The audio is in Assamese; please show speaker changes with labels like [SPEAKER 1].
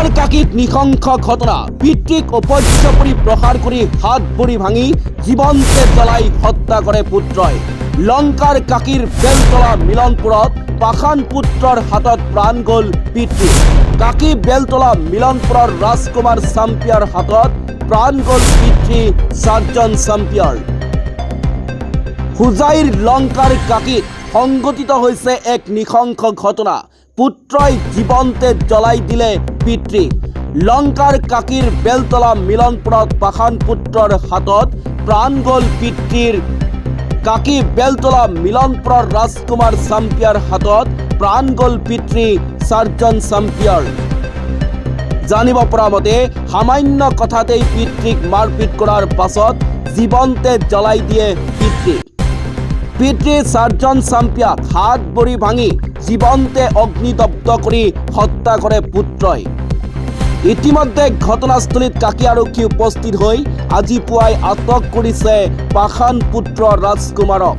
[SPEAKER 1] লংকাৰ কাকিত নৃশংস ঘটনা। পিতৃক অপহ্য কৰি প্ৰহাৰ কৰি হাত ভৰি ভাঙি জীৱন্তে জ্বলাই হত্যা কৰে পুত্ৰই। লংকাৰ কাকিৰ বেলতলা মিলনপুৰত পাষাণ পুত্ৰৰ হাতত প্ৰাণ গ'ল পিতৃ। কাকি বেলতলা মিলনপুৰৰ ৰাজকুমাৰ চাম্পিয়াৰ হাতত প্ৰাণ গ'ল পিতৃ চাৰ্জন চাম্পিয়াৰ। হোজাইৰ লংকাৰ কাকিত সংঘটিত হৈছে এক নৃশংস ঘটনা। পুত্ৰই জীৱন্তে জ্বলাই দিলে পিতৃক। লংকাৰ কাকিৰ বেলতলা মিলনপুৰত পাষাণ পুত্ৰৰ হাতত প্ৰাণ গ'ল পিতৃৰ। কাকি বেলতলা মিলনপুৰৰ ৰাজকুমাৰ চাম্পিয়াৰ হাতত প্ৰাণ গ'ল পিতৃ চাৰ্জন চাম্পিয়াৰ। জানিব পৰা মতে সামান্য কথাতেই পিতৃক মাৰপিট কৰাৰ পাছত জীৱন্তে জ্বলাই দিয়ে পিতৃক। পিতৃ চাৰ্জন চাম্পিয়াক হাত ভৰি ভাঙি জীৱন্তে অগ্নিদগ্ধ কৰি হত্যা কৰে পুত্ৰই। ইতিমধ্যে ঘটনাস্থলীত কাকি আৰক্ষী উপস্থিত হৈ আজি পুৱাই আটক কৰিছে পাষাণ পুত্ৰ ৰাজকুমাৰক।